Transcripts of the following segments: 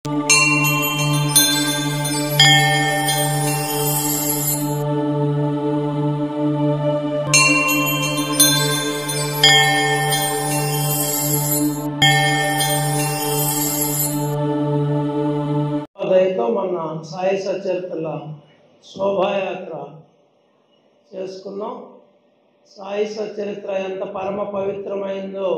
దయతో మన సాయి సచరిత్రల శోభాయాత్ర చేసుకున్నాం. సాయి సచరిత్ర ఎంత పరమ పవిత్రమైందో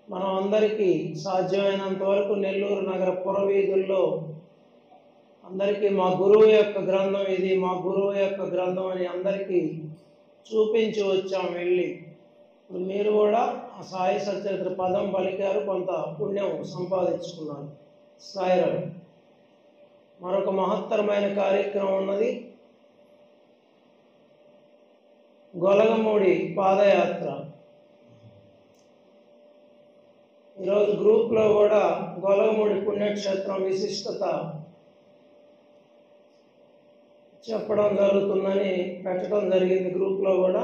మనం అందరికీ సాధ్యమైనంత వరకు నెల్లూరు నగర పురవీధుల్లో అందరికీ మా గురువు యొక్క గ్రంథం ఇది, మా గురువు యొక్క గ్రంథం అని అందరికీ చూపించి వచ్చాం వెళ్ళి. ఇప్పుడు మీరు కూడా ఆ సాయి సచరిత్ర పదం పలికారు, కొంత పుణ్యం సంపాదించుకున్నారు. సాయిరాం. మరొక మహత్తరమైన కార్యక్రమం ఉన్నది, గొలగమూడి పాదయాత్ర. ఈరోజు గ్రూప్లో కూడా గొలగమూడి పుణ్యక్షేత్రం విశిష్టత చెప్పడం జరుగుతుందని పెట్టడం జరిగింది. గ్రూప్లో కూడా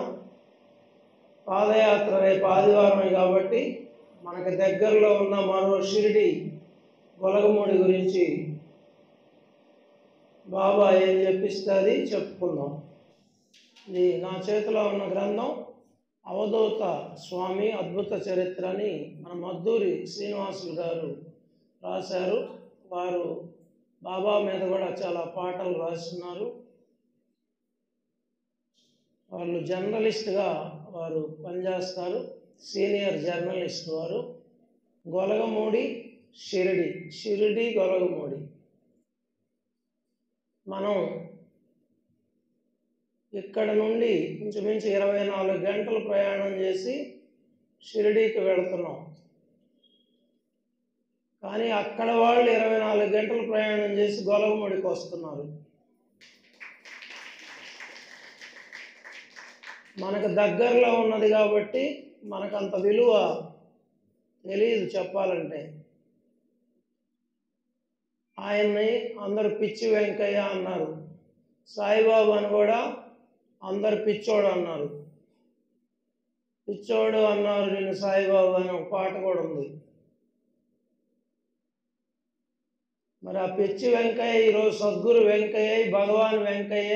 పాదయాత్ర రేపు ఆదివారమే కాబట్టి మనకి దగ్గరలో ఉన్న మరో షిరిడి గొలగమూడి గురించి బాబా ఏం చెప్పిస్తే అది చెప్పుకుందాం. ఇది నా చేతిలో ఉన్న గ్రంథం అవధూత స్వామి అద్భుత చరిత్ర అని మన మద్దూరి శ్రీనివాసులు గారు రాశారు. వారు బాబా మీద కూడా చాలా పాటలు రాస్తున్నారు. వాళ్ళు జర్నలిస్ట్గా వారు పనిచేస్తారు, సీనియర్ జర్నలిస్ట్ వారు. గొలగమూడి షిరిడి గొలగమూడి. మనం ఇక్కడ నుండి ఇంచుమించు 24 గంటలు ప్రయాణం చేసి షిరిడీకి వెళుతున్నాం. కానీ అక్కడ వాళ్ళు 24 గంటలు ప్రయాణం చేసి గొలగమూడికి వస్తున్నారు. మనకు దగ్గరలో ఉన్నది కాబట్టి మనకంత విలువ తెలియదు చెప్పాలంటే. ఆయన్ని అందరు పిచ్చి వెంకయ్య అన్నారు, సాయిబాబాను కూడా అందరు పిచ్చోడు అన్నారు. పిచ్చోడు అన్నారు నేను సాయిబాబా అని ఒక పాట కూడా ఉంది. మరి ఆ పిచ్చి వెంకయ్య ఈరోజు సద్గురు వెంకయ్య, భగవాన్ వెంకయ్య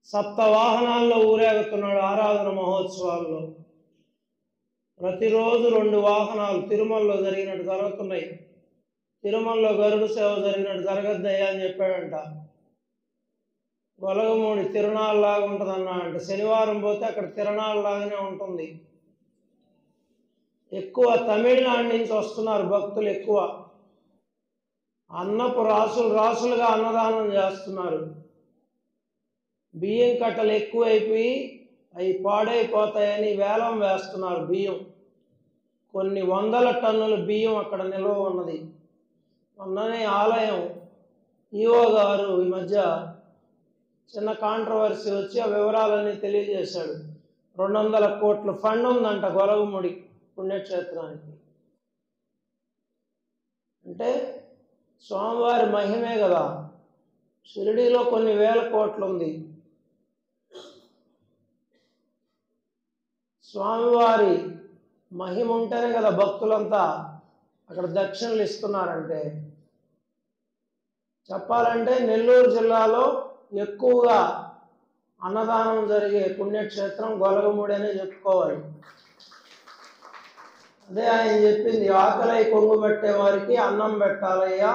సప్తవాహనాల్లో ఊరేగుతున్నాడు ఆరాధన మహోత్సవాల్లో. ప్రతిరోజు 2 వాహనాలు తిరుమలలో జరిగినట్టు జరుగుతున్నాయి. తిరుమలలో గరుడు సేవ జరిగినట్టు జరగద్దయ్యా అని చెప్పాడంట. గొలగమూడి తిరునాళ్ళలాగా ఉంటుంది అన్నాడంట. శనివారం పోతే అక్కడ తిరునాళ్ళలాగానే ఉంటుంది. ఎక్కువ తమిళనాడు నుంచి వస్తున్నారు భక్తులు. ఎక్కువ అన్నపు రాసులుగా అన్నదానం చేస్తున్నారు. బియ్యం కట్టలు ఎక్కువైపోయి అవి పాడైపోతాయని వేలం వేస్తున్నారు బియ్యం. కొన్ని 100 టన్నుల బియ్యం అక్కడ నిల్వ ఉన్నది. మొన్ననే ఆలయం ఈవో గారు ఈ మధ్య చిన్న కాంట్రవర్సీ వచ్చి ఆ వివరాలన్నీ తెలియజేశాడు. 200 కోట్ల ఫండ్ ఉందంట గొలగమూడి పుణ్యక్షేత్రానికి. అంటే స్వామివారి మహిమే కదా. షిరిడీలో కొన్ని వేల కోట్లు ఉంది. స్వామివారి మహిమ ఉంటేనే కదా భక్తులంతా అక్కడ దక్షిణలు ఇస్తున్నారంటే. చెప్పాలంటే నెల్లూరు జిల్లాలో ఎక్కువగా అన్నదానం జరిగే పుణ్యక్షేత్రం గొలగమూడి అనే చెప్పుకోవాలి. అదే ఆయన చెప్పింది, ఆకలై కొంగుబట్టే వారికి అన్నం పెట్టాలయ్యా,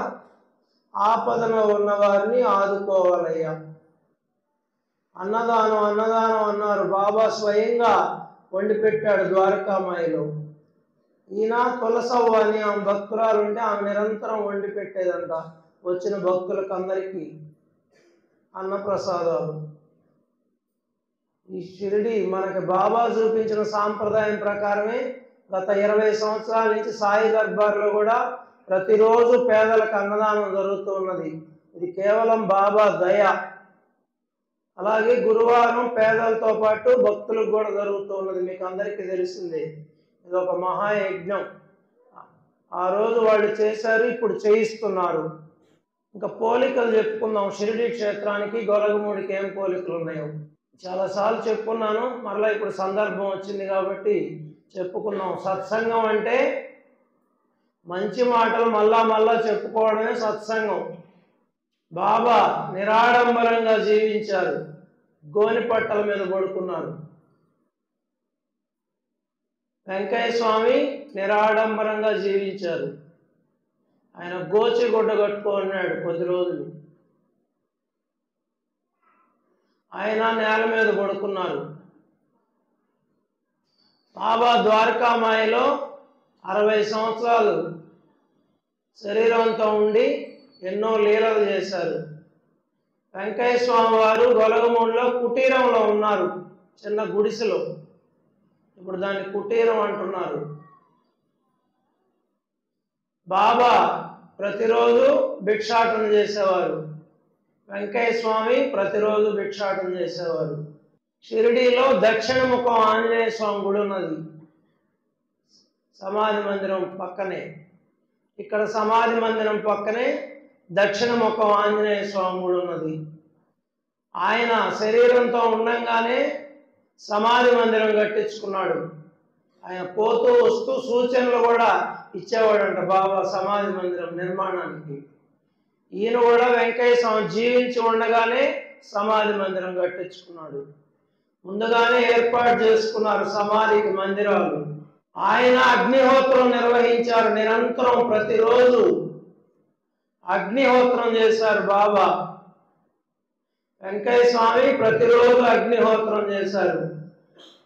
ఆపదలో ఉన్న వారిని ఆదుకోవాలయ్యా. అన్నదానం అన్నారు. బాబా స్వయంగా వండి పెట్టాడు ద్వారకామాయిలో. ఈయన తులసవ్వ అని ఆమె భక్తురాలు ఉంటే ఆమె నిరంతరం వండి పెట్టేదంట వచ్చిన భక్తులకు అందరికీ అన్నప్రసాదాలు. ఈ షిరిడి మనకి బాబా చూపించిన సాంప్రదాయం ప్రకారమే గత 20 సంవత్సరాల నుంచి సాయి దర్బార్లో కూడా ప్రతిరోజు పేదలకు అన్నదానం జరుగుతూ ఉన్నది. ఇది కేవలం బాబా దయ. అలాగే గురువారం పేదలతో పాటు భక్తులకు కూడా జరుగుతూ ఉన్నది. మీకు అందరికీ తెలిసిందే, ఇది ఒక మహాయజ్ఞం. ఆ రోజు వాళ్ళు చేశారు, ఇప్పుడు చేయిస్తున్నారు. ఇంకా పోలికలు చెప్పుకుందాం. షిరిడి క్షేత్రానికి గొలగమూడికి ఏం పోలికలు ఉన్నాయో చాలాసార్లు చెప్పుకున్నాను. మరలా ఇప్పుడు సందర్భం వచ్చింది కాబట్టి చెప్పుకున్నాం. సత్సంగం అంటే మంచి మాటలు మళ్ళా మళ్ళా చెప్పుకోవడమే సత్సంగం. బాబా నిరాడంబరంగా జీవించారు. గోని పట్టల మీద పడుకున్నారు. వెంకయ్య స్వామి నిరాడంబరంగా జీవించారు. ఆయన గోచి గుడ్డ కట్టుకున్నాడు కొద్ది రోజులు. ఆయన నేల మీద పడుకున్నారు. బాబా ద్వారకామాయిలో 60 సంవత్సరాలు శరీరంతో ఉండి ఎన్నో లీలలు చేశారు. వెంకయ్య స్వామి వారు గొలగమూడిలో కుటీరంలో ఉన్నారు, చిన్న గుడిసెలో. ఇప్పుడు దాన్ని కుటీరం అంటున్నారు. బాబా ప్రతిరోజు భిక్షాటన చేసేవారు. వెంకయ్య స్వామి ప్రతిరోజు భిక్షాటన చేసేవారు. షిరిడీలో దక్షిణ ముఖం ఆంజనేయ స్వామి గుడి ఉన్నది, సమాధి మందిరం పక్కనే. ఇక్కడ సమాధి మందిరం పక్కనే దక్షిణ ముఖం ఆంజనేయ స్వామి గుడి ఉన్నది. ఆయన శరీరంతో ఉండంగానే సమాధి మందిరం కట్టించుకున్నాడు. ఆయన పోతూ వస్తూ సూచనలు కూడా ఇచ్చేవాడంట బాబా సమాధి మందిరం నిర్మాణానికి. ఈయన కూడా వెంకయ్య స్వామి జీవించి ఉండగానే సమాధి మందిరం కట్టించుకున్నాడు. ముందుగానే ఏర్పాటు చేసుకున్నారు సమాధికి మందిరాలు. ఆయన అగ్నిహోత్రం నిర్వహించారు. నిరంతరం ప్రతిరోజు అగ్నిహోత్రం చేశారు బాబా. వెంకయ్య స్వామి ప్రతిరోజు అగ్నిహోత్రం చేశారు.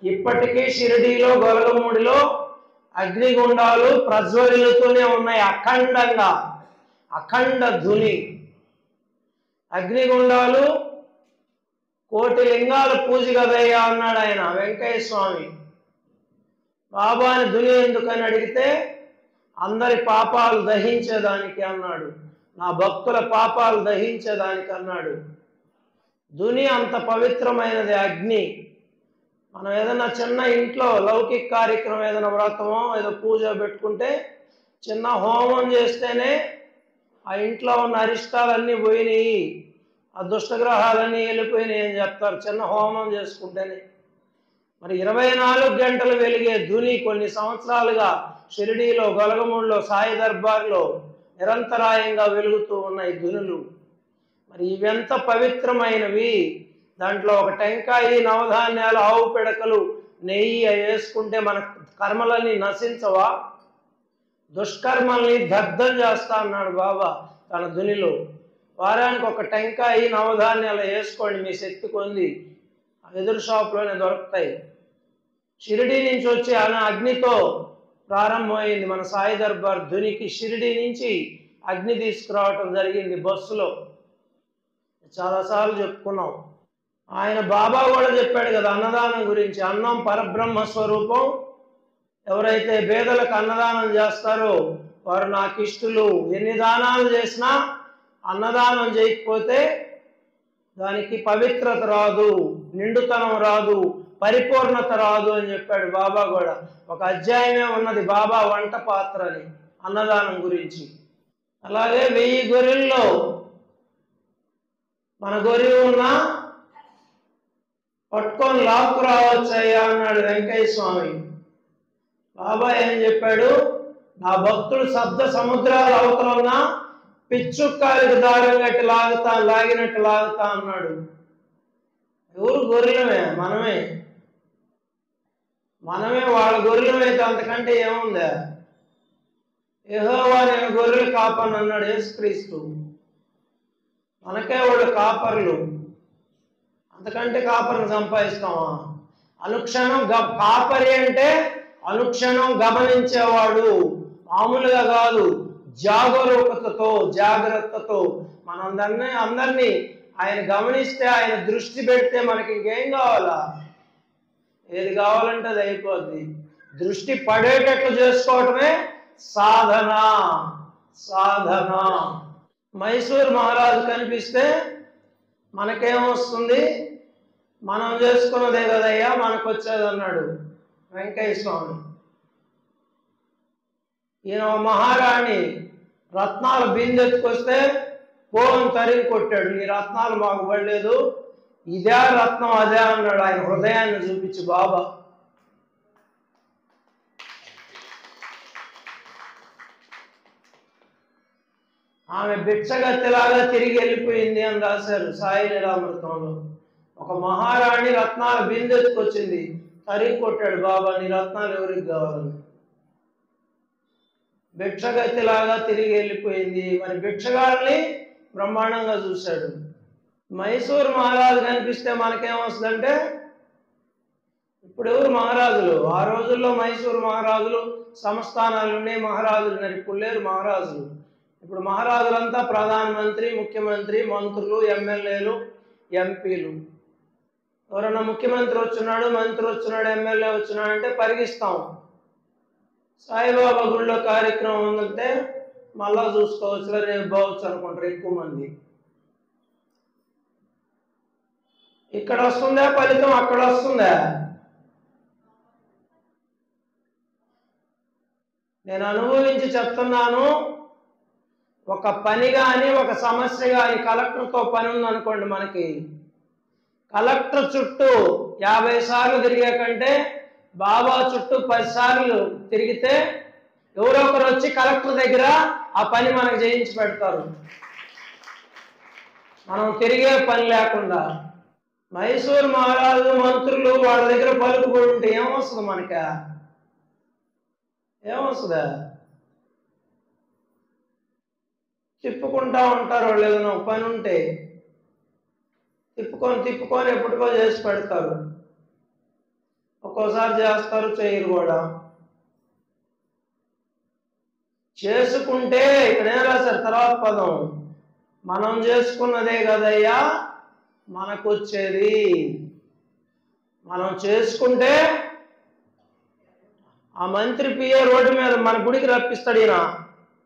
ఇప్పటికీ షిరిడీలో గొలగమూడిలో అగ్నిగుండాలు ప్రజ్వలితూనే ఉన్నాయి, అఖండంగా, అఖండ ధుని. అగ్నిగుండాలు 1,000,000 లింగాల పూజ కదయ్యా అన్నాడు ఆయన వెంకయ్య స్వామి. బాబాని ధుని ఎందుకని అడిగితే అందరి పాపాలు దహించేదానికి అన్నాడు, నా భక్తుల పాపాలు దహించేదానికి అన్నాడు. ధుని అంత పవిత్రమైనది అగ్ని. మనం ఏదైనా చిన్న ఇంట్లో లౌకిక కార్యక్రమం, ఏదైనా వ్రతమో ఏదో పూజ పెట్టుకుంటే చిన్న హోమం చేస్తేనే ఆ ఇంట్లో ఉన్న అరిష్టాలన్నీ పోయినాయి, ఆ దుష్టగ్రహాలన్నీ వెళ్ళిపోయినాయి అని చెప్తారు చిన్న హోమం చేసుకుంటేనే. మరి 24 గంటలు వెలిగే ధుని కొన్ని సంవత్సరాలుగా షిరిడీలో గొలగమూడిలో సాయి దర్బార్లో నిరంతరాయంగా వెలుగుతూ ఉన్నాయి ధునులు. మరి ఇవెంత పవిత్రమైనవి. దాంట్లో ఒక టెంకాయి, నవధాన్యాలు, ఆవు పిడకలు, నెయ్యి అవి వేసుకుంటే మన కర్మలన్నీ నశించవా? దుష్కర్మల్ని దగ్ధం చేస్తా అన్నాడు బాబా తన ధునిలో. వారానికి ఒక టెంకాయి, నవధాన్యాలు వేసుకోండి, మీ శక్తి కొంది ఎదురు షాపులోనే దొరుకుతాయి. షిరిడీ నుంచి వచ్చి ఆయన అగ్నితో ప్రారంభమైంది మన సాయి దర్బార్ ధునికి. షిరిడీ నుంచి అగ్ని తీసుకురావటం జరిగింది బస్సులో, చాలాసార్లు చెప్పుకున్నాం. ఆయన బాబా కూడా చెప్పాడు కదా అన్నదానం గురించి. అన్నం పరబ్రహ్మ స్వరూపం. ఎవరైతే పేదలకు అన్నదానం చేస్తారో వారు నాకు ఇష్టలు. ఎన్ని దానాలు చేసినా అన్నదానం చేయకపోతే దానికి పవిత్రత రాదు, నిండుతనం రాదు, పరిపూర్ణత రాదు అని చెప్పాడు బాబా కూడా. ఒక అధ్యాయమే ఉన్నది బాబా వంట పాత్ర అని అన్నదానం గురించి. అలాగే 1000 గొర్రెల్లో మన గొర్రె ఉన్నా పట్టుకొని లాక్కు రావచ్చయ్యా అన్నాడు వెంకయ్య స్వామి. బాబా ఏం చెప్పాడు, నా భక్తులు శబ్ద సముద్రాల అవతలన్నా పిచ్చుక్కాలికి దారం కట్టి లాగినట్టు లాగుతా అన్నాడు. ఎవరు గొర్రెలమే? మనమే వాళ్ళ గొర్రెలమైతే అంతకంటే ఏముందా? యెహోవా నేను గొర్రెలు కాపర్ని అన్నాడు యేసుక్రీస్తు. మనకే వాళ్ళు కాపర్లు, అంతకంటే కాపర్ని సంపాదిస్తామా? అనుక్షణం కాపరి అంటే అనుక్షణం గమనించేవాడు, మామూలుగా కాదు, జాగరూకతతో, జాగ్రత్తతో అందరినీ ఆయన గమనిస్తే, ఆయన దృష్టి పెడితే మనకి ఇంకేం కావాలా? ఏది కావాలంటే అది అయిపోద్ది. దృష్టి పడేటట్లు చేసుకోవటమే సాధన. మైసూర్ మహారాజు కనిపిస్తే మనకేమొస్తుంది? మనం చేసుకున్నదే కదయ్యా మనకు వచ్చేది అన్నాడు వెంకయ్య స్వామి. ఈయన మహారాణి రత్నాల బిందెత్తుకొస్తే పోన్ తరిగి కొట్టాడు. నీ రత్నాలు మాకు పడలేదు, ఇదే రత్నం అదే అన్నాడు ఆయన హృదయాన్ని చూపించి బాబా. ఆమె భిక్షగత్తెలాగా తిరిగి వెళ్ళిపోయింది అని రాశారు సాయి లీలామృతంలో. ఒక మహారాణి రత్నాల బిందెత్తుకొచ్చింది, తరిగి కొట్టాడు బాబా, నీ రత్నాలు ఎవరికి కావాలని. భిక్షగత్తెలాగా తిరిగి వెళ్ళిపోయింది. మరి భిక్షగాళ్ళని బ్రహ్మాండంగా చూశాడు. మైసూర్ మహారాజు కనిపిస్తే మనకేమొస్తుందంటే, ఇప్పుడు ఎవరు మహారాజులు? ఆ రోజుల్లో మైసూరు మహారాజులు సంస్థానాలు ఉన్నాయి, మహారాజులు ఉన్నారు. ఇప్పుడు లేరు మహారాజులు. ఇప్పుడు మహారాజులంతా ప్రధానమంత్రి, ముఖ్యమంత్రి, మంత్రులు, ఎమ్మెల్యేలు, ఎంపీలు. ఎవరన్నా ముఖ్యమంత్రి వచ్చున్నాడు, మంత్రి వచ్చున్నాడు, ఎమ్మెల్యే వచ్చున్నాడు అంటే పరిగిస్తాం. సాయిబాబా గుళ్ళో కార్యక్రమం ఉందంటే మళ్ళా చూసుకోవచ్చు, రేపు బావచ్చు అనుకుంటారు ఎక్కువ మంది. ఇక్కడ వస్తుందా ఫలితం, అక్కడ వస్తుందా? నేను అనుభవించి చెప్తున్నాను. ఒక పని కానీ, ఒక సమస్య కానీ, కలెక్టర్తో పని ఉందనుకోండి, మనకి కలెక్టర్ చుట్టూ 50 సార్లు తిరిగే కంటే బాబా చుట్టూ 10 సార్లు తిరిగితే ఎవరో ఒకరు వచ్చి కలెక్టర్ దగ్గర ఆ పని మనకు చేయించి పెడతారు, మనం తిరిగే పని లేకుండా. మైసూర్ మహారాజు, మంత్రులు వాళ్ళ దగ్గర పలుకుబడి ఉంటే ఏమొస్తుంది మనకి? ఏమొస్తుందా? తిప్పుకుంటా ఉంటారు వాళ్ళు. ఏదైనా పని ఉంటే తిప్పుకొని ఎప్పటికో చేసి పెడతారు. ఒక్కోసారి చేస్తారు, చేయరు కూడా. చేసుకుంటే ఇక్కడ ఏం రాశారు తర్వాత పదం, మనం చేసుకున్నదే కదయ్యా మనకు వచ్చేది. మనం చేసుకుంటే ఆ మంత్రి పిఏ రోడ్డు మీద మన గుడికి రప్పిస్తాడు. ఈయన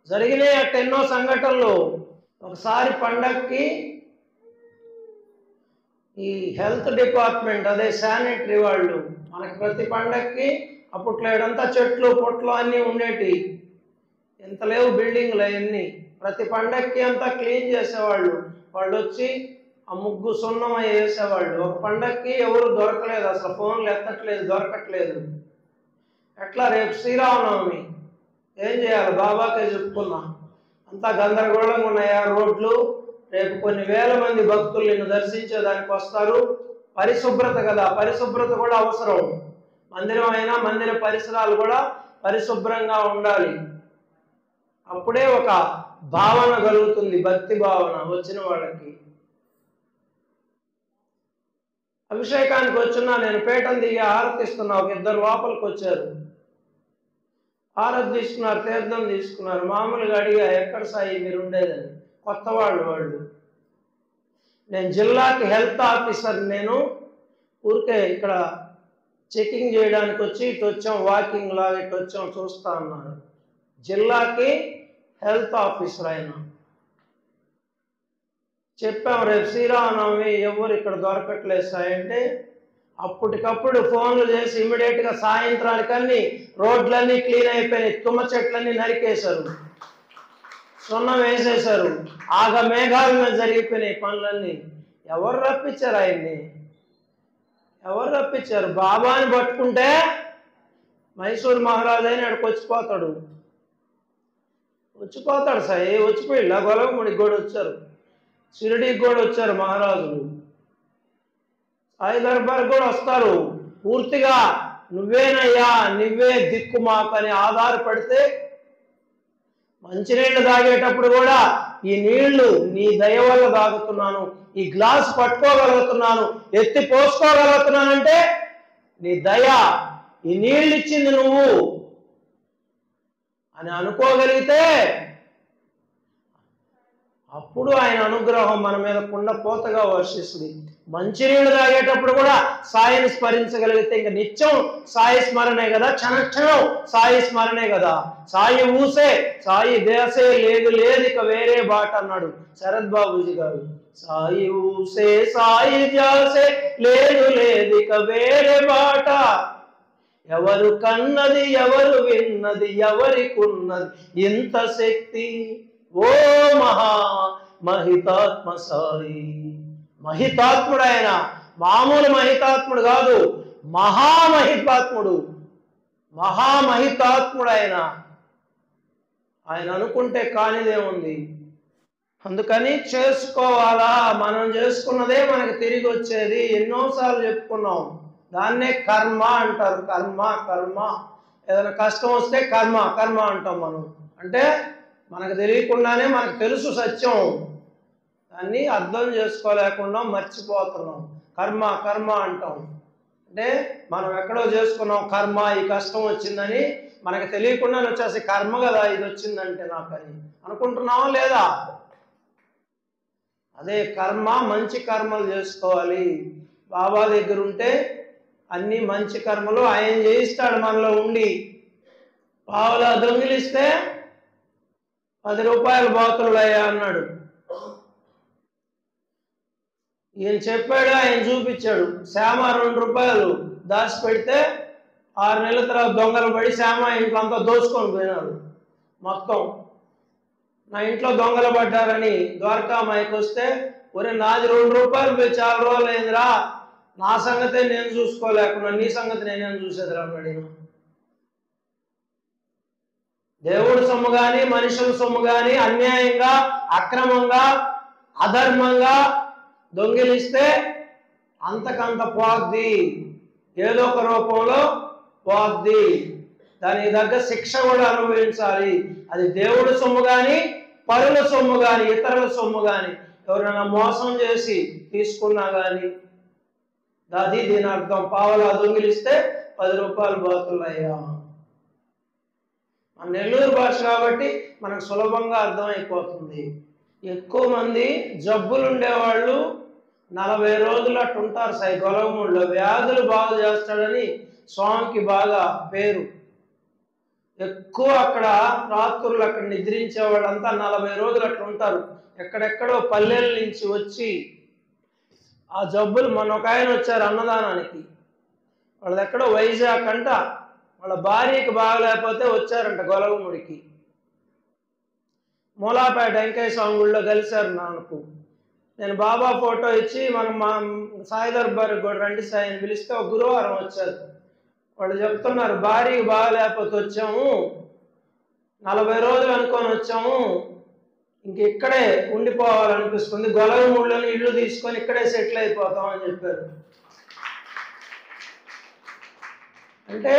జరిగినాయి అట్ట ఎన్నో సంఘటనలు. ఒకసారి పండక్కి ఈ హెల్త్ డిపార్ట్మెంట్, అదే శానిటరీ వాళ్ళు, మనకి ప్రతి పండక్కి అప్పట్లో ఏడంతా చెట్లు పొట్లు అన్నీ ఉండేటి, ఎంత లేవు బిల్డింగ్లు అవన్నీ. ప్రతి పండక్కి అంతా క్లీన్ చేసేవాళ్ళు. వాళ్ళు వచ్చి ఆ ముగ్గు సున్నం వేసేవాళ్ళు. ఒక పండక్కి ఎవరు దొరకలేదు, అసలు ఫోన్లు ఎత్తట్లేదు, దొరకట్లేదు. ఎట్లా రేపు శ్రీరామనవమి ఏం చేయాలి? బాబాకే చెప్పుకున్నా. అంతా గందరగోళంగా ఉన్నాయా రోడ్లు? రేపు కొన్ని వేల మంది భక్తులు నిన్ను దర్శించేదానికి వస్తారు. పరిశుభ్రత కదా, పరిశుభ్రత కూడా అవసరం. మందిరం అయినా మందిర పరిసరాలు కూడా పరిశుభ్రంగా ఉండాలి. అప్పుడే ఒక భావన కలుగుతుంది, భక్తి భావన వచ్చిన వాళ్ళకి. అభిషేకానికి వచ్చినా నేను పీఠం దిగి ఆరతిస్తున్నా. ఒక ఇద్దరు లోపలికి వచ్చారు, ఆరతి తీసుకున్నారు, తీర్థం తీసుకున్నారు. మామూలుగా అడిగా, ఎక్కడ సాయి మీరు ఉండేదని. కొత్త వాళ్ళు. నేను జిల్లాకి హెల్త్ ఆఫీసర్, నేను ఊరికే ఇక్కడ చెకింగ్ చేయడానికి వచ్చి ఇటు వచ్చాం, వాకింగ్ లాగా ఇటు వచ్చాం, చూస్తా అన్నారు. జిల్లాకి హెల్త్ ఆఫీసర్ ఆయన. చెప్పాం రేపు శ్రీరామనవమి ఎవరు ఇక్కడ దొరకట్లేదు సాయి అంటే, అప్పటికప్పుడు ఫోన్లు చేసి ఇమీడియట్గా సాయంత్రానికన్నీ రోడ్లన్నీ క్లీన్ అయిపోయినాయి, తుమ్మ చెట్లన్నీ నరికేశారు, సున్నం వేసేశారు, ఆగ మేఘాల మీద జరిగిపోయినాయి పనులన్నీ. ఎవరు రప్పించారు ఆయన్ని? ఎవరు రప్పించారు? బాబాని పట్టుకుంటే మైసూర్ మహారాజు అయిన అక్కడికి వచ్చిపోతాడు సాయి. వచ్చిపోయిలా గొలవముడికి కూడా వచ్చారు, షిరిడీకి కూడా వచ్చారు మహారాజులు, సాయి దర్బార్కి కూడా వస్తారు. పూర్తిగా నువ్వేనయ్యా, నువ్వే దిక్కు మాకని ఆధారపడితే, మంచినీళ్ళు తాగేటప్పుడు కూడా ఈ నీళ్లు నీ దయ వల్ల తాగుతున్నాను, ఈ గ్లాస్ పట్టుకోగలుగుతున్నాను, ఎత్తి పోసుకోగలుగుతున్నానంటే నీ దయ, ఈ నీళ్ళు ఇచ్చింది నువ్వు అని అనుకోగలిగితే అప్పుడు ఆయన అనుగ్రహం మన మీద కుండపోతగా వర్షిస్తుంది. మంచినీళ్ళు తాగేటప్పుడు కూడా సాయిని స్మరించగలిగితే ఇంకా నిత్యం సాయి స్మరణే కదా, క్షణక్షణం సాయి స్మరణే కదా. సాయి ఊసే సాయి దేశే, లేదు ఇక వేరే బాట అన్నాడు శరత్ బాబూజీ గారు. సాయి ఊసే సాయి ధ్యాసే, లేదు ఇక వేరే బాట, ఎవరు కన్నది ఎవరు విన్నది ఎవరికున్నది ఇంత శక్తి, ఓ మహితాత్మ సాయి. మహితాత్ముడు ఆయన, మామూలు మహితాత్ముడు కాదు, మహామహితాత్ముడు ఆయన. ఆయన అనుకుంటే కానిదేముంది? అందుకని చేసుకోవాలా, మనం చేసుకున్నదే మనకి తిరిగి వచ్చేది. ఎన్నోసార్లు చెప్పుకున్నాం. దాన్నే కర్మ అంటారు. కర్మ కర్మ. ఏదైనా కష్టం వస్తే కర్మ కర్మ అంటాం మనం. అంటే మనకు తెలియకుండానే మనకు తెలుసు సత్యం, దాన్ని అర్థం చేసుకోలేకుండా మర్చిపోతున్నాం. కర్మ కర్మ అంటాం. అంటే మనం ఎక్కడో చేసుకున్నాం కర్మ, ఈ కష్టం వచ్చిందని మనకు తెలియకుండానే వచ్చేసి కర్మ కదా ఇది వచ్చిందంటే నాకని అనుకుంటున్నావా లేదా? అదే కర్మ. మంచి కర్మలు చేసుకోవాలి. బాబా దగ్గర ఉంటే అన్ని మంచి కర్మలు ఆయన చేయిస్తాడు మనలో ఉండి. పావులా దొంగిలిస్తే 10 రూపాయల బాతులయ్యా అన్నాడు. ఈయన చెప్పాడు, ఆయన చూపించాడు. శ్యామ 2 రూపాయలు దాచిపెడితే 6 నెలల తర్వాత దొంగలు పడి శ్యామ ఇంట్లో అంతా దోచుకొని పోయినారు మొత్తం. నా ఇంట్లో దొంగలు పడ్డారని ద్వారకామాయికి వస్తే, ఒరే నాది 2 రూపాయలు పోయి చాలా రోజులు అయిందిరా, నా సంగతే నేను చూసుకోలేకున్నా, నీ సంగతి నేనేం చూసేదిరా అన్నాడు. దేవుడి సొమ్ము కానీ మనుషుల సొమ్ము కానీ అన్యాయంగా అక్రమంగా అధర్మంగా దొంగిలిస్తే అంతకంత పోద్ది, ఏదో ఒక రూపంలో పోద్ది. దానికి తగ్గ శిక్ష కూడా అనుభవించాలి. అది దేవుడి సొమ్ము కానీ పరుల సొమ్ము కానీ ఇతరుల సొమ్ము కానీ ఎవరైనా మోసం చేసి తీసుకున్నా కానీ అది దీని అర్థం. పావలా దొంగిలిస్తే 10 రూపాయలు బాతులయ్యా. మన నెల్లూరు భాష కాబట్టి మనకు సులభంగా అర్థమైపోతుంది. ఎక్కువ మంది జబ్బులు ఉండేవాళ్ళు 40 రోజులు అట్టు ఉంటారు సాయి గొలవముడిలో. వ్యాధులు బాగు చేస్తాడని స్వామికి బాగా పేరు. ఎక్కువ అక్కడ రాత్రులు అక్కడ నిద్రించే వాళ్ళంతా 40 రోజులు అట్లా ఉంటారు. ఎక్కడెక్కడో పల్లెల నుంచి వచ్చి ఆ జబ్బులు. మన ఒక ఆయన వచ్చారు అన్నదానానికి, వాళ్ళది ఎక్కడో వైజాగ్ అంట. వాళ్ళ భార్యకి బాగలేకపోతే వచ్చారంట గొలవముడికి. మూలాపేట వెంకయ్య స్వామి గుళ్ళో కలిశారు నాకు. నేను బాబా ఫోటో ఇచ్చి మనం మా సాయి దర్బార్కి కూడా రండి సాయి అని పిలిస్తే ఒక గురువారం వచ్చారు. వాళ్ళు చెప్తున్నారు, భార్యకి బాగలేకపోతే వచ్చాము, 40 రోజులు అనుకొని వచ్చాము, ఇంక ఇక్కడే ఉండిపోవాలనిపిస్తుంది, గొలవముడిలోని ఇల్లు తీసుకొని ఇక్కడే సెటిల్ అయిపోతాం అని చెప్పారు. అంటే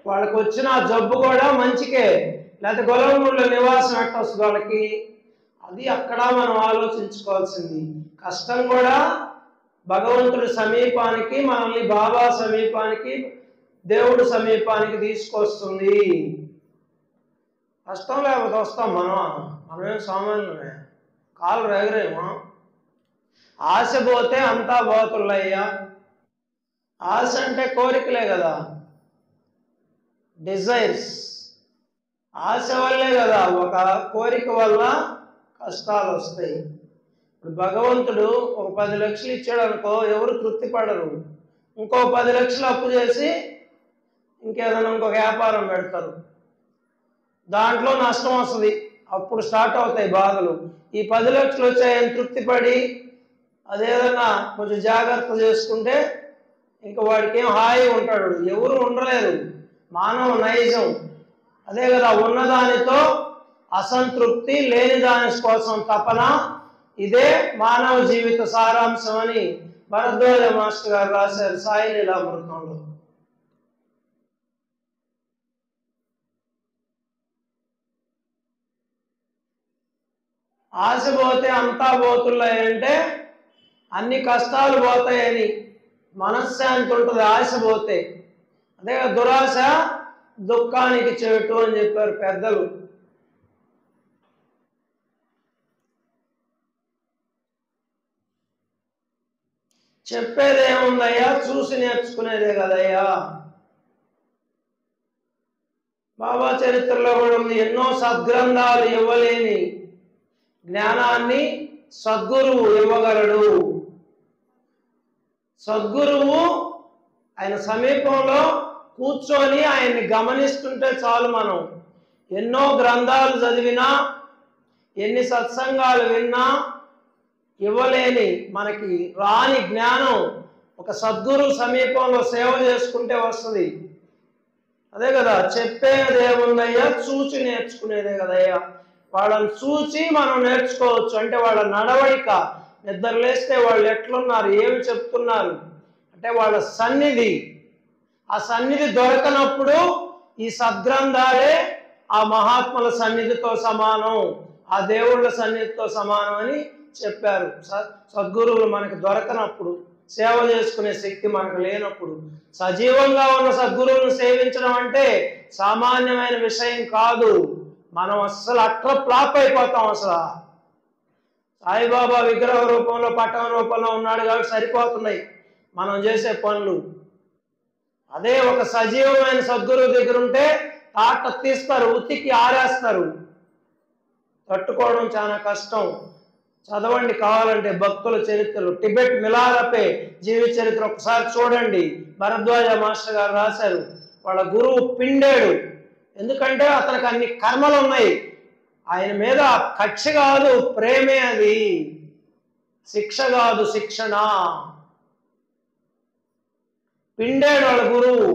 వాళ్ళకి వచ్చిన జబ్బు కూడా మంచికే, లేకపోతే గొలవముడిలో నివాసం ఎట్టొస్తుంది వాళ్ళకి, అది అక్కడ మనం ఆలోచించుకోవాల్సింది. కష్టం కూడా భగవంతుడి సమీపానికి, మనల్ని బాబా సమీపానికి, దేవుడి సమీపానికి తీసుకొస్తుంది. కష్టం లేకపోతే వస్తాం మనమేం సామాన్యమే, కాలు రేగరేమో. ఆశ పోతే అంతా పోతులయ్యా. ఆశ అంటే కోరికలే కదా, డిజైర్స్. ఆశ వల్లే కదా, ఒక కోరిక వల్ల కష్టాలు వస్తాయి. ఇప్పుడు భగవంతుడు ఒక 10 లక్షలు ఇచ్చాడు అనుకో, ఎవరు తృప్తి పడరు. ఇంకో 10 లక్షలు అప్పు చేసి ఇంకేదైనా ఇంకొక వ్యాపారం పెడతారు, దాంట్లో నష్టం వస్తుంది. అప్పుడు స్టార్ట్ అవుతాయి బాధలు. ఈ 10 లక్షలు వచ్చాయని తృప్తి పడి అదేదన్నా కొంచెం జాగ్రత్త చేసుకుంటే ఇంకా వాడికి ఏం హాయి ఉంటాడు. ఎవరు ఉండలేరు, మానవ నైజం అదే కదా. ఉన్నదానితో అసంతృప్తి, లేని దాని కోసం తపన, ఇదే మానవ జీవిత సారాంశం అని భరద్వాజ మాస్టర్ గారు రాశారు సాయి లీలామృతంలో. ఆశ పోతే అంతా పోతున్నాయంటే అన్ని కష్టాలు పోతాయని, మనశ్శాంతి ఉంటుంది ఆశ పోతే. అదే దురాశ దుఃఖానికి చేటు అని చెప్పారు పెద్దలు. చెప్పేదేముందయ్యా, చూసి నేర్చుకునేదే కదయ్యా. బాబా చరిత్రలో కూడా ఉంది, ఎన్నో సద్గ్రంథాలు ఇవ్వలేని జ్ఞానాన్ని సద్గురువు ఇవ్వగలడు. సద్గురువు ఆయన సమీపంలో కూర్చొని ఆయన్ని గమనిస్తుంటే చాలు. మనం ఎన్నో గ్రంథాలు చదివినా, ఎన్ని సత్సంగాలు విన్నా ఇవ్వలేని, మనకి రాని జ్ఞానం ఒక సద్గురు సమీపంలో సేవ చేసుకుంటే వస్తుంది. అదే కదా, చెప్పేదేముందయ్యా, చూచి నేర్చుకునేదే కదయ్యా. వాళ్ళని చూసి మనం నేర్చుకోవచ్చు. అంటే వాళ్ళ నడవడిక, నిద్ర లేస్తే వాళ్ళు ఎట్లున్నారు, ఏమి చెప్తున్నారు అంటే వాళ్ళ సన్నిధి. ఆ సన్నిధి దొరకనప్పుడు ఈ సద్గ్రంథాలే ఆ మహాత్ముల సన్నిధితో సమానం, ఆ దేవుళ్ళ సన్నిధితో సమానం అని చెప్పారు. సద్గురువులు మనకు దొరకనప్పుడు, సేవ చేసుకునే శక్తి మనకు లేనప్పుడు, సజీవంగా ఉన్న సద్గురువులను సేవించడం అంటే సామాన్యమైన విషయం కాదు. మనం అస్సలు అట్లా ఫ్లాప్ అయిపోతాం. అసలు సాయిబాబా విగ్రహ రూపంలో, పట్టణ రూపంలో ఉన్నాడు కాబట్టి సరిపోతున్నాయి మనం చేసే పనులు. అదే ఒక సజీవమైన సద్గురువు దగ్గర ఉంటే తాట తీస్తారు, ఉతికి ఆరేస్తారు. తట్టుకోవడం చాలా కష్టం. చదవండి కావాలంటే భక్తుల చరిత్రలు. టిబెట్ మిలారపే జీవిత చరిత్ర ఒకసారి చూడండి. భరద్వాజ మాస్టర్ గారు రాశారు. వాళ్ళ గురువు పిండాడు. ఎందుకంటే అతనికి అన్ని కర్మలు ఉన్నాయి. ఆయన మీద కక్ష కాదు, ప్రేమే. అది శిక్ష కాదు, శిక్షణ. పిండాడు వాళ్ళ గురువు.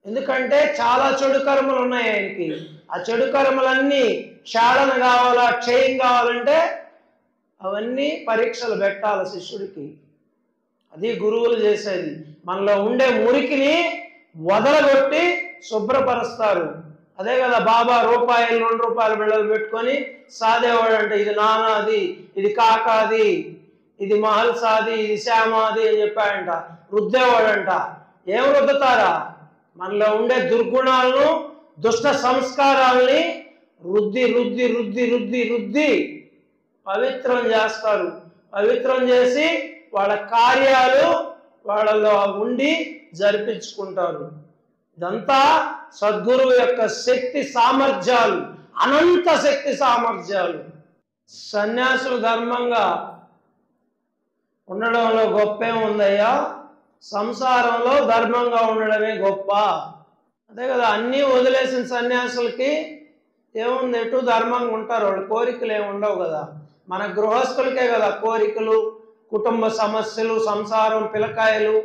ఎందుకంటే చాలా చెడు కర్మలు ఉన్నాయి ఆయనకి. ఆ చెడు కర్మలన్నీ క్షాళన కావాలా, క్షయం కావాలంటే అవన్నీ పరీక్షలు పెట్టాలి శిష్యుడికి. అది గురువులు చేసేది. మనలో ఉండే మురికిని వదలగొట్టి శుభ్రపరుస్తారు. అదే కదా బాబా రూపాయలు 2 రూపాయల బిళ్ళలు పెట్టుకొని సాదేవాడు. అంటే ఇది నానాది, ఇది కాకాది, ఇది మహల్సాది, ఇది శ్యామాది అని చెప్పాడంట. రుద్దేవాడంట. ఏం రుద్దుతారా? మనలో ఉండే దుర్గుణాలను, దుష్ట సంస్కారాల్ని రుద్ది రుద్ది రుద్ది రుద్ది రుద్ది పవిత్రం చేస్తారు. పవిత్రం చేసి వాళ్ళ కార్యాలు వాళ్ళలో ఉండి జరిపించుకుంటారు. ఇదంతా సద్గురువు యొక్క శక్తి సామర్థ్యాలు, అనంత శక్తి సామర్థ్యాలు. సన్యాసులు ధర్మంగా ఉండడంలో గొప్పేముందయ్యా? సంసారంలో ధర్మంగా ఉండడమే గొప్ప. అదే కదా, అన్నీ వదిలేసిన సన్యాసులకి ఏముంది? ఎటు ధర్మంగా ఉంటారు. వాళ్ళు కోరికలు ఏమి ఉండవు కదా. మన గృహస్థులకే కదా కోరికలు, కుటుంబ సమస్యలు, సంసారం, పిల్లకాయలు.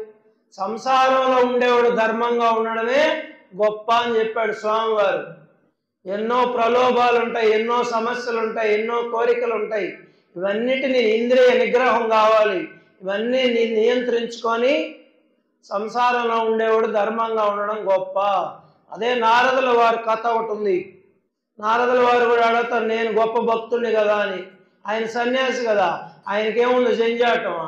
సంసారంలో ఉండేవాడు ధర్మంగా ఉండడమే గొప్ప అని చెప్పాడు స్వామివారు. ఎన్నో ప్రలోభాలు ఉంటాయి, ఎన్నో సమస్యలు ఉంటాయి, ఎన్నో కోరికలు ఉంటాయి. ఇవన్నిటిని ఇంద్రియ నిగ్రహం కావాలి. ఇవన్నీ నియంత్రించుకొని సంసారంలో ఉండేవాడు ధర్మంగా ఉండడం గొప్ప. అదే నారదుల వారి కథ ఒకటి ఉంది. నారదుల వారు కూడా అడుగుతారు, నేను గొప్ప భక్తుడిని కదా అని. ఆయన సన్యాసి కదా, ఆయనకేముంది జంజాటమా?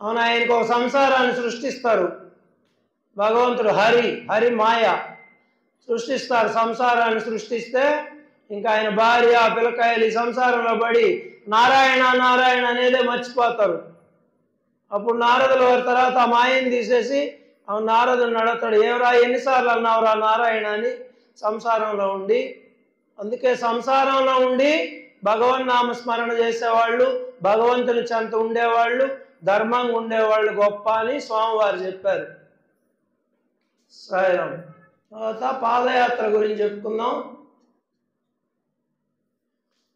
అవును, ఆయనకు ఒక సంసారాన్ని సృష్టిస్తారు భగవంతుడు. హరి మాయ సృష్టిస్తారు. సంసారాన్ని సృష్టిస్తే ఇంకా ఆయన భార్య, పిల్లకాయలు ఈ సంసారంలో పడి నారాయణ నారాయణ అనేదే మర్చిపోతారు. అప్పుడు నారదుల వారి తర్వాత ఆ మాయని తీసేసి నారదుని అడుగుతాడు, ఏమరా ఎన్నిసార్లు అన్నావురా నారాయణ అని సంసారంలో ఉండి. అందుకే సంసారంలో ఉండి భగవన్నామస్మరణ చేసేవాళ్ళు, భగవంతుని చెంత ఉండేవాళ్ళు, ధర్మంగా ఉండేవాళ్ళు గొప్ప అని స్వామివారు చెప్పారు. సాయిరామ్. తర్వాత పాదయాత్ర గురించి చెప్పుకుందాం.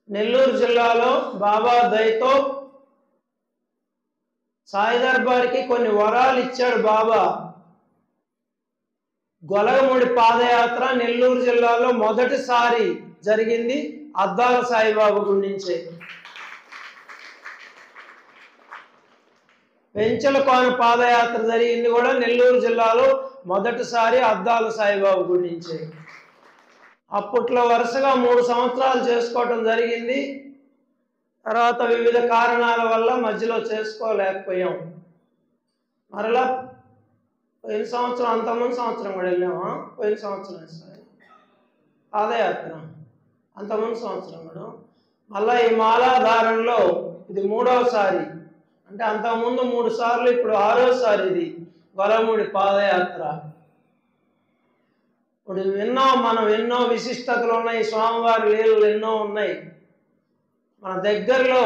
నెల్లూరు జిల్లాలో బాబా దయతో సాయి దర్బార్కి కొన్ని వరాలు ఇచ్చాడు బాబా. గొలగముడి పాదయాత్ర నెల్లూరు జిల్లాలో మొదటిసారి జరిగింది అద్దాల సాయిబాబు గురించే. పెంచలకోన పాదయాత్ర జరిగింది కూడా నెల్లూరు జిల్లాలో మొదటిసారి అద్దాల సాయిబాబు గురించే. అప్పట్లో వరుసగా 3 సంవత్సరాలు చేసుకోవటం జరిగింది. తర్వాత వివిధ కారణాల వల్ల మధ్యలో చేసుకోలేకపోయాం. మరలా పోయిన సంవత్సరం, అంతకుముందు సంవత్సరం కూడా వెళ్ళామా? పోయిన సంవత్సరం సార్ పాదయాత్ర, అంతకుముందు సంవత్సరం కూడా. మళ్ళీ ఈ మాలాధారణలో ఇది 3వసారి. అంటే అంతకుముందు 3 సార్లు, ఇప్పుడు 6వసారి ఇది గొలగముడి పాదయాత్ర. ఇప్పుడు విన్నాం మనం, ఎన్నో విశిష్టతలు ఉన్నాయి, స్వామివారి లీలలు ఎన్నో ఉన్నాయి. మన దగ్గరలో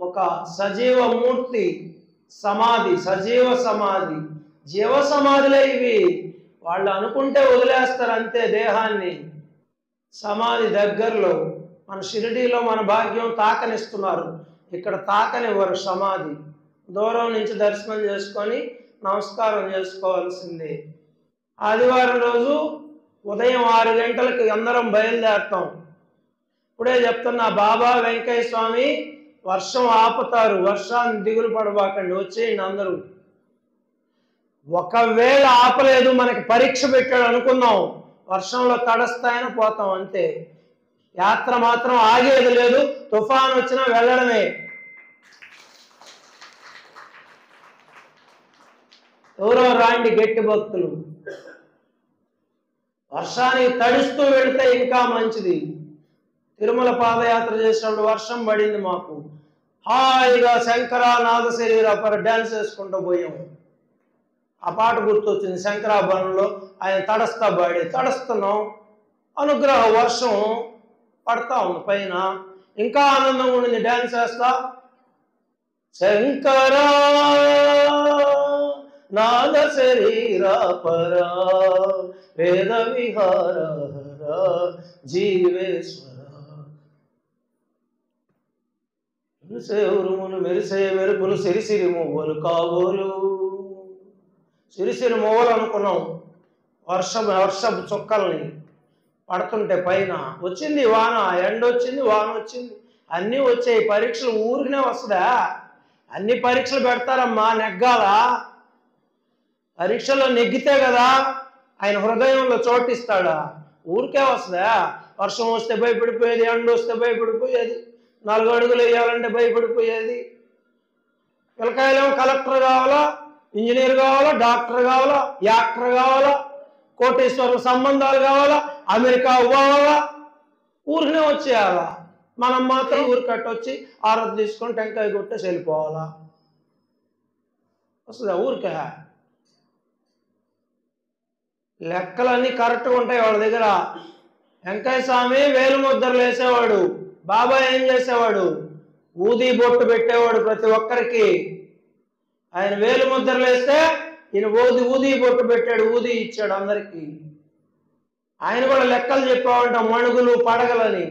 ఒక సజీవ మూర్తి సమాధి, సజీవ సమాధి, జీవ సమాధులే ఇవి. వాళ్ళు అనుకుంటే వదిలేస్తారు అంతే దేహాన్ని. సమాధి దగ్గరలో మన షిరిడీలో మన భాగ్యం తాకనిస్తున్నారు, ఇక్కడ తాకనివ్వరు సమాధి. దూరం నుంచి దర్శనం చేసుకొని నమస్కారం చేసుకోవాల్సిందే. ఆదివారం రోజు ఉదయం 6 గంటలకి అందరం బయలుదేరుతాం. ఇప్పుడే చెప్తున్నా, బాబా వెంకయ్య స్వామి వర్షం ఆపుతారు, వర్షాన్ని దిగులు పడబాకండి, వచ్చేయండి అందరూ. ఒకవేళ ఆపలేదు, మనకి పరీక్ష పెట్టాడు అనుకుందాం, వర్షంలో తడస్తాయని పోతాం అంతే. యాత్ర మాత్రం ఆగేది లేదు, తుఫాన్ వచ్చినా వెళ్ళడమే. ఎవరో రాండి గట్టి భక్తులు, వర్షానికి తడుస్తూ వెళితే ఇంకా మంచిది. తిరుమల పాదయాత్ర చేసినప్పుడు వర్షం పడింది మాకు, హాయిగా శంకరానాథ శరీర డ్యాన్స్ వేసుకుంటూ పోయాము. ఆ పాట గుర్తొచ్చింది, శంకరాభరణంలో ఆయన తడస్తా బాడి, తడుస్తున్నాం, అనుగ్రహ వర్షం పడతా ఉంది పైన, ఇంకా ఆనందంగా ఉండింది డ్యాన్స్ వేస్తా. శంకరా నాద శరీర పరా వేద విహార జీవేశ్వర. మెరిసే ఉరుములు మెరిసే మెరుపులు సిరిసిరి మువ్వలు కాబోలు. సిరిసిరి మువ్వలు అనుకున్నాం, వర్షపు చుక్కల్ని పడుతుంటే పైన. వచ్చింది వాన, ఎండ వచ్చింది, వాన వచ్చింది, అన్నీ వచ్చాయి. పరీక్షలు ఊరికనే వస్తుందా? అన్ని పరీక్షలు పెడతారమ్మా, నెగ్గాల. పరీక్షలో నెగ్గితే కదా ఆయన హృదయంలో చోటిస్తాడా? ఊరికే వస్తుందా? వర్షం వస్తే భయపడిపోయేది, ఎండ వస్తే భయపడిపోయేది, 4 అడుగులు వేయాలంటే భయపడిపోయేది. పిల్లకాయలేమో కలెక్టర్ కావాలా, ఇంజనీర్ కావాలా, డాక్టర్ కావాలా, యాక్టర్ కావాలా, కోటేశ్వర సంబంధాలు కావాలా, అమెరికా పోవాలా, ఊరికనే వచ్చేయాలా. మనం మాత్రం ఊరు కట్టొచ్చి ఆరతి తీసుకొని టెంకాయ కొట్టేసి వెళ్ళిపోవాలా? వస్తుందా ఊరికే? లెక్కలన్నీ కరెక్ట్గా ఉంటాయి వాళ్ళ దగ్గర. వెంకయ్య స్వామి వేలు ముద్రలు వేసేవాడు, బాబా ఏం చేసేవాడు? ఊది బొట్టు పెట్టేవాడు ప్రతి ఒక్కరికి. ఆయన వేలు ముద్రలు వేస్తే ఈయన ఊది బొట్టు పెట్టాడు, ఊది ఇచ్చాడు అందరికీ. ఆయన కూడా లెక్కలు చెప్పేవాడంట, మణుగులు పడగలని.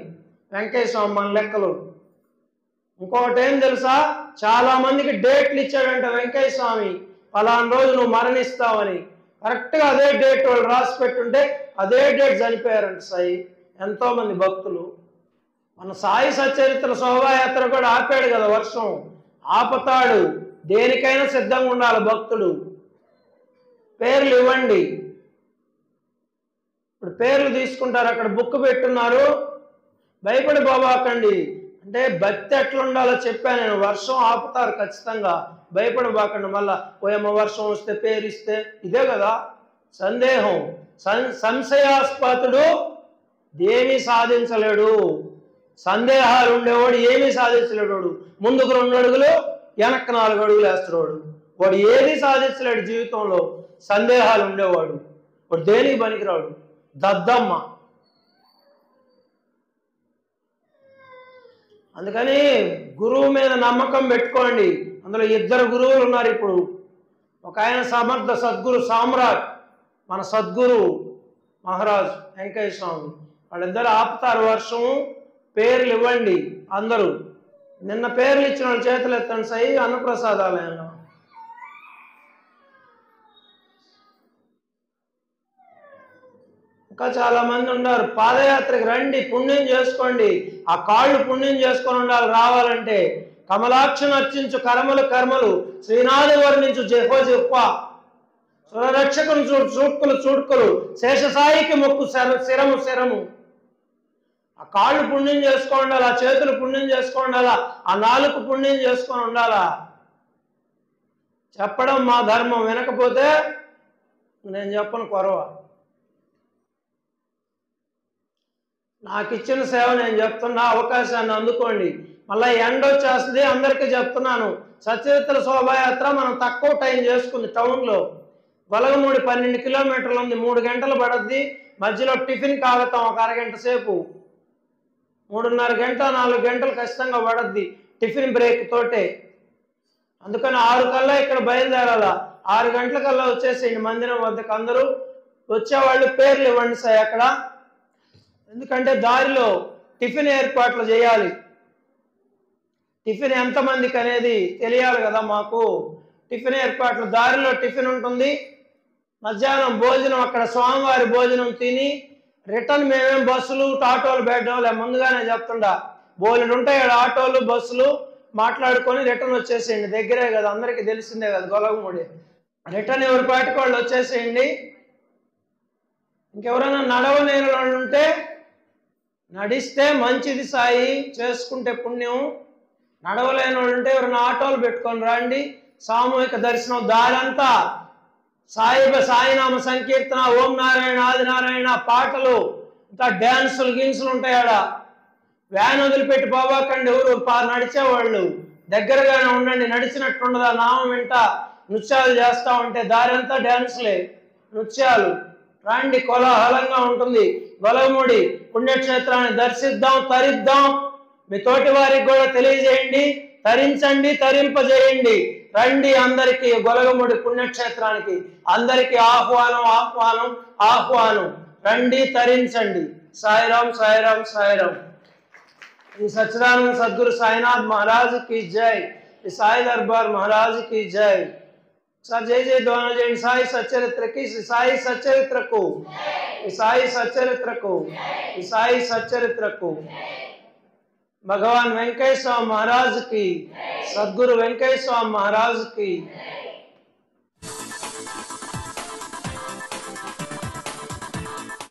వెంకయ్య స్వామి మన లెక్కలు. ఇంకొకటి ఏం తెలుసా, చాలా మందికి డేట్లు ఇచ్చాడంట వెంకయ్య స్వామి, ఫలానా రోజు నువ్వు మరణిస్తావని. కరెక్ట్గా అదే డేట్ వాళ్ళు రాసి పెట్టుంటే అదే డేట్ చనిపోయారంట సాయి ఎంతో మంది భక్తులు. మన సాయి సచరిత్ర శోభాయాత్ర కూడా ఆపాడు కదా వర్షం, ఆపుతాడు. దేనికైనా సిద్ధంగా ఉండాలి భక్తుడు. పేర్లు ఇవ్వండి, ఇప్పుడు పేర్లు తీసుకుంటారు, అక్కడ బుక్ పెట్టున్నారు, భయపడి బాబాకండి అంటే భక్తి ఎట్లా ఉండాలో చెప్పాను నేను. వర్షం ఆపుతారు ఖచ్చితంగా, భయపడబాకండి. మళ్ళా పోయమ్మ వర్షం వస్తే పేరు ఇస్తే ఇదే కదా సందేహం. సంశయాస్పదుడు ఏమీ సాధించలేడు, సందేహాలు ఉండేవాడు ఏమీ సాధించలేడు. ముందుకు 2 అడుగులు, వెనక్కి 4 అడుగులు వేస్తాడు. వాడు ఏది సాధించలేడు జీవితంలో. సందేహాలు ఉండేవాడు వాడు దేనికి పనికిరాడు, దద్దమ్మ. అందుకని గురువు మీద నమ్మకం పెట్టుకోండి. అందులో 2 గురువులు ఉన్నారు ఇప్పుడు. ఒక ఆయన సమర్థ సద్గురు సామ్రాట్, మన సద్గురు మహారాజ్ వెంకయ్య స్వామి. వాళ్ళిద్దరు ఆపుతారు వర్షం. పేర్లు ఇవ్వండి అందరూ. నిన్న పేర్లు ఇచ్చిన వాళ్ళు చేతులు ఎత్తండి సాయి, అన్నప్రసాదాలయంలో. ఇంకా చాలా మంది ఉన్నారు. పాదయాత్రకి రండి, పుణ్యం చేసుకోండి. ఆ కాళ్ళు పుణ్యం చేసుకొని ఉండాలి రావాలంటే. కమలాక్షను అర్చించు కర్మలు కర్మలు, శ్రీనాథు వర్ణించు జెహో జెప్ప, సురరక్షకుని చూడ్కులు చూడ్కులు, శేషసాయికి మొక్కు శిరము శిరము. ఆ కాళ్ళు పుణ్యం చేసుకొని ఉండాలి, ఆ చేతులు పుణ్యం చేసుకొని ఉండాలా, ఆ నాలుగు పుణ్యం చేసుకొని ఉండాలా. చెప్పడం మా ధర్మం, వినకపోతే నేను చెప్పను కొరవ. నాకు ఇచ్చిన సేవ నేను చెప్తున్నా, అవకాశాన్ని అందుకోండి. మళ్ళీ ఎండ వచ్చేస్తుంది, అందరికీ చెప్తున్నాను. సచరిత్ర శోభాయాత్ర మనం తక్కువ టైం చేసుకుంది. టౌన్లో గొలగమూడి 12 కిలోమీటర్లు ఉంది, 3 గంటలు పడుద్ది. మధ్యలో టిఫిన్ కాగతాం ఒక అరగంట సేపు, 3.5 గంట 4 గంటలు ఖచ్చితంగా పడుద్ది టిఫిన్ బ్రేక్ తోటే. అందుకని 6 కల్లా ఇక్కడ బయలుదేరాలా. 6 గంటల కల్లా వచ్చేసేయండి మందిరం వద్దకు. అందరూ వచ్చేవాళ్ళు పేర్లు ఇవ్వండి సార్ అక్కడ. ఎందుకంటే దారిలో టిఫిన్ ఏర్పాట్లు చేయాలి. టిఫిన్ ఎంతమందికి అనేది తెలియాలి కదా మాకు. టిఫిన్ ఏర్పాట్లు, దారిలో టిఫిన్ ఉంటుంది. మధ్యాహ్నం భోజనం అక్కడ స్వామివారి భోజనం తిని రిటర్న్ మేమేం బస్సులు ఆటోలు పెట్టడం ముందుగానే చెప్తుండా, బోలెడు ఉంటాయి ఆటోలు బస్సులు, మాట్లాడుకొని రిటర్న్ వచ్చేసేయండి, దగ్గరే కదా, అందరికీ తెలిసిందే కదా గొలగముడి. రిటర్న్ ఎవరి పాటికి వాళ్ళు వచ్చేసేయండి. ఇంకెవరైనా నడవలేని వాళ్ళు ఉంటే నడిస్తే మంచిది సాయి, చేసుకుంటే పుణ్యం. నడవలేని వాళ్ళు ఉంటే ఎవరైనా ఆటోలు పెట్టుకొని రండి, సామూహిక దర్శనం దారంతా సాయినామ సంకీర్తన, ఓం నారాయణ ఆదినారాయణ పాటలు, ఇంకా డ్యాన్సులు గిన్సులు ఉంటాయి ఆడ. వ్యాన్ వదిలిపెట్టి పోవాకండి ఎవరు నడిచేవాళ్ళు, దగ్గరగానే ఉండండి, నడిచినట్టుండదా నామం వెంట నృత్యాలు చేస్తూ ఉంటే దారంతా డ్యాన్సులే నృత్యాలు. రండి, కోలాహలంగా ఉంటుంది. గొలగముడి పుణ్యక్షేత్రాన్ని దర్శిద్దాం, తరిద్దాం. మీ తోటి వారికి కూడా తెలియజేయండి, తరించండి, తరింపజేయండి. రండి అందరికీ గొలగముడి పుణ్యక్షేత్రానికి అందరికీ ఆహ్వానం, ఆహ్వానం, ఆహ్వానం. రండి, తరించండి. సాయిరాం, సాయిరాం, సాయిరాం. ఈ సచ్చిదానంద సద్గురు సాయినాథ్ మహారాజుకి జై. ఈ సాయి దర్బార్ మహారాజుకి జై. సార్ జై జై ధ్వాన చేయండి. సాయి సచ్చరిత్రకి, సాయి సచ్చరిత్రకు, ఈ సాయి సచ్చరిత్రకు, ఈ సాయి సచ్చరిత్రకు. भगवान वेंकटेश्वर महाराज की, सद्गुरु वेंकटेश्वर महाराज की।